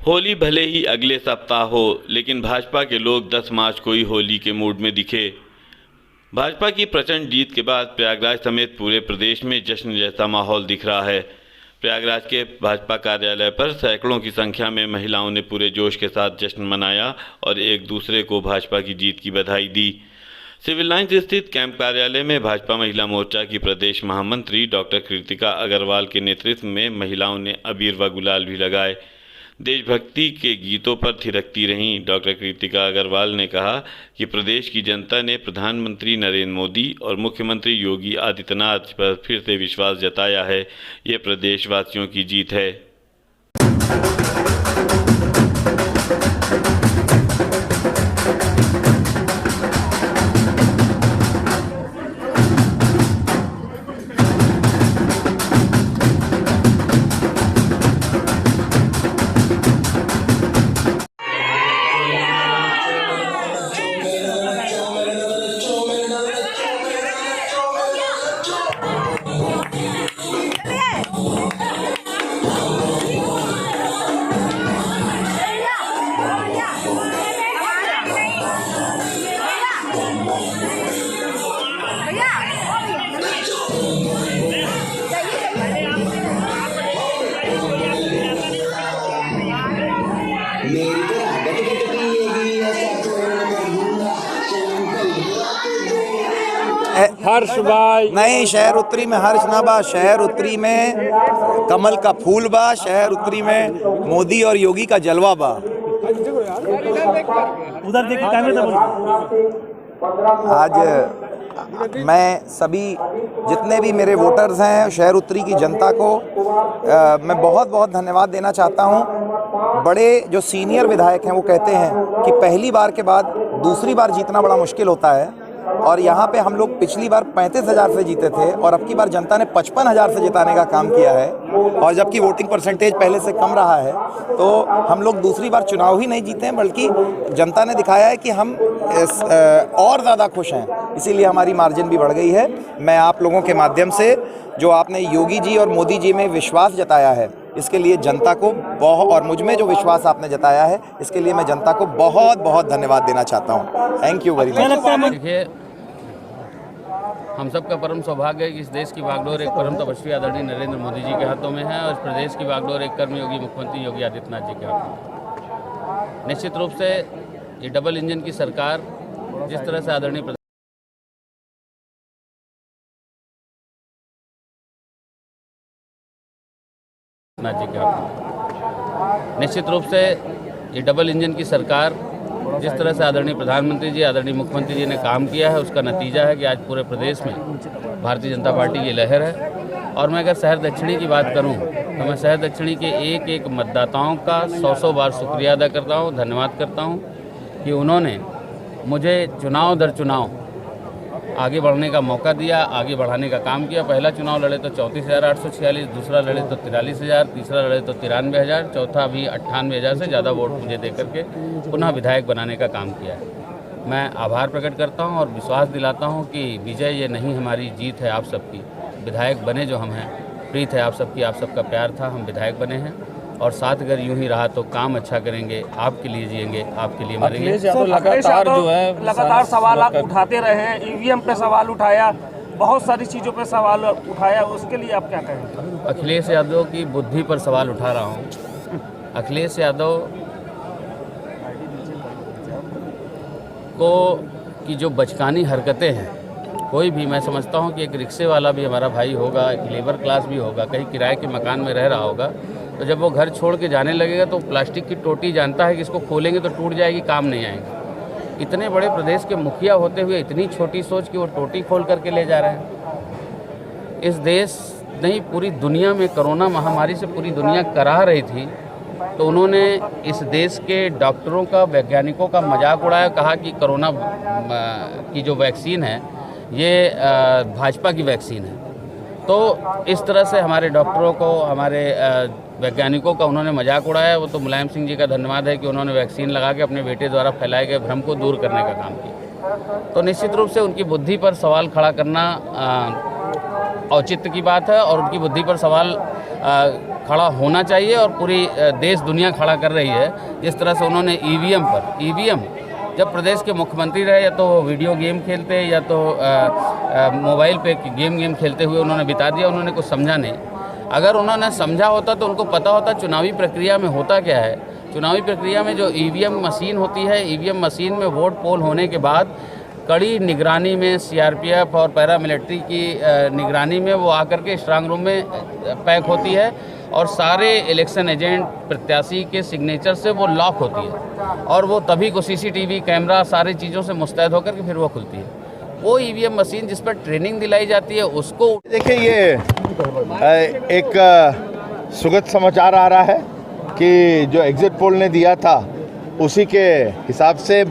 होली भले ही अगले सप्ताह हो, लेकिन भाजपा के लोग 10 मार्च को ही होली के मूड में दिखे। भाजपा की प्रचंड जीत के बाद प्रयागराज समेत पूरे प्रदेश में जश्न जैसा माहौल दिख रहा है। प्रयागराज के भाजपा कार्यालय पर सैकड़ों की संख्या में महिलाओं ने पूरे जोश के साथ जश्न मनाया और एक दूसरे को भाजपा की जीत की बधाई दी। सिविल लाइंस स्थित कैंप कार्यालय में भाजपा महिला मोर्चा की प्रदेश महामंत्री डॉक्टर कृतिका अग्रवाल के नेतृत्व में महिलाओं ने अबीर व गुलाल भी लगाए। देशभक्ति के गीतों पर थिरकती रहीं डॉक्टर कृतिका अग्रवाल ने कहा कि प्रदेश की जनता ने प्रधानमंत्री नरेंद्र मोदी और मुख्यमंत्री योगी आदित्यनाथ पर फिर से विश्वास जताया है। ये प्रदेशवासियों की जीत है। हर्ष भाई नहीं, शहर उत्तरी में हर्ष ना बा, शहर उत्तरी में कमल का फूल बा, शहर उत्तरी में मोदी और योगी का जलवा बा। उधर देखिए कैमरे। आज मैं सभी जितने भी मेरे वोटर्स हैं, शहर उत्तरी की जनता को मैं बहुत बहुत धन्यवाद देना चाहता हूं। बड़े जो सीनियर विधायक हैं वो कहते हैं कि पहली बार के बाद दूसरी बार जीतना बड़ा मुश्किल होता है, और यहाँ पे हम लोग पिछली बार 35,000 से जीते थे और अब की बार जनता ने 55,000 से जिताने का काम किया है। और जबकि वोटिंग परसेंटेज पहले से कम रहा है, तो हम लोग दूसरी बार चुनाव ही नहीं जीते हैं, बल्कि जनता ने दिखाया है कि हम और ज़्यादा खुश हैं, इसीलिए हमारी मार्जिन भी बढ़ गई है। मैं आप लोगों के माध्यम से जो आपने योगी जी और मोदी जी में विश्वास जताया है, इसके लिए जनता को बहुत, और मुझ में जो विश्वास आपने जताया है, इसके लिए मैं जनता को बहुत बहुत धन्यवाद देना चाहता हूँ। Thank you very much. देखिए, हम सबका परम सौभाग्य है कि इस देश की बागडोर एक परम तपस्वी आदरणीय नरेंद्र मोदी जी के हाथों में है और इस प्रदेश की बागडोर एक कर्मयोगी मुख्यमंत्री योगी आदित्यनाथ जी के हाथों में। निश्चित रूप से ये डबल इंजन की सरकार जिस तरह से आदरणीय जी के हाथों में, निश्चित रूप से ये डबल इंजन की सरकार जिस तरह से आदरणीय प्रधानमंत्री जी, आदरणीय मुख्यमंत्री जी ने काम किया है, उसका नतीजा है कि आज पूरे प्रदेश में भारतीय जनता पार्टी की लहर है। और मैं अगर शहर दक्षिणी की बात करूं तो मैं शहर दक्षिणी के एक एक मतदाताओं का 100 बार शुक्रिया अदा करता हूं, धन्यवाद करता हूं कि उन्होंने मुझे चुनाव दर चुनाव आगे बढ़ने का मौका दिया, आगे बढ़ाने का काम किया। पहला चुनाव लड़े तो 34,846, दूसरा लड़े तो 43,000, तीसरा लड़े तो 93,000, चौथा भी 98,000 से ज़्यादा वोट मुझे दे करके पुनः विधायक बनाने का काम किया है। मैं आभार प्रकट करता हूं और विश्वास दिलाता हूं कि विजय ये नहीं, हमारी जीत है आप सबकी। विधायक बने जो हम हैं, प्रीत है आप सबकी, आप सबका प्यार था, हम विधायक बने हैं और साथ अगर यूं ही रहा तो काम अच्छा करेंगे, आपके लिए जिएंगे, आपके लिए मरेंगे। लगातार सवाल आप उठाते रहे हैं, ईवीएम पे सवाल उठाया, बहुत सारी चीज़ों पे सवाल उठाया, उसके लिए आप क्या कहेंगे? अखिलेश यादव की बुद्धि पर सवाल उठा रहा हूँ। अखिलेश यादव को की जो बचकानी हरकतें हैं, कोई भी, मैं समझता हूँ कि एक रिक्शे वाला भी हमारा भाई होगा, एक लेबर क्लास भी होगा, कहीं किराए के मकान में रह रहा होगा, तो जब वो घर छोड़ के जाने लगेगा तो प्लास्टिक की टोटी जानता है कि इसको खोलेंगे तो टूट जाएगी, काम नहीं आएगी। इतने बड़े प्रदेश के मुखिया होते हुए इतनी छोटी सोच कि वो टोटी खोल करके ले जा रहे हैं। इस देश नहीं, पूरी दुनिया में कोरोना महामारी से पूरी दुनिया कराह रही थी, तो उन्होंने इस देश के डॉक्टरों का, वैज्ञानिकों का मजाक उड़ाया, कहा कि कोरोना की जो वैक्सीन है ये भाजपा की वैक्सीन है। तो इस तरह से हमारे डॉक्टरों को, हमारे वैज्ञानिकों का उन्होंने मजाक उड़ाया। वो तो मुलायम सिंह जी का धन्यवाद है कि उन्होंने वैक्सीन लगा के अपने बेटे द्वारा फैलाए गए भ्रम को दूर करने का काम किया। तो निश्चित रूप से उनकी बुद्धि पर सवाल खड़ा करना औचित्य की बात है और उनकी बुद्धि पर सवाल खड़ा होना चाहिए और पूरी देश दुनिया खड़ा कर रही है। जिस तरह से उन्होंने ईवीएम जब प्रदेश के मुख्यमंत्री रहे या तो वीडियो गेम खेलते या तो मोबाइल पे गेम खेलते हुए उन्होंने बिता दिया, उन्होंने कुछ समझा नहीं। अगर उन्होंने समझा होता तो उनको पता होता चुनावी प्रक्रिया में होता क्या है। चुनावी प्रक्रिया में जो ईवीएम मशीन होती है, ईवीएम मशीन में वोट पोल होने के बाद कड़ी निगरानी में सीआरपीएफ और पैरामिलिट्री की निगरानी में वो आकर के स्ट्रांग रूम में पैक होती है और सारे इलेक्शन एजेंट प्रत्याशी के सिग्नेचर से वो लॉक होती है और वो तभी को सीसीटीवी कैमरा सारी चीज़ों से मुस्तैद होकर के फिर वो खुलती है। वो ईवीएम मशीन जिस पर ट्रेनिंग दिलाई जाती है उसको देखिए, ये एक सुखद समाचार आ रहा है कि जो एग्जिट पोल ने दिया था उसी के हिसाब से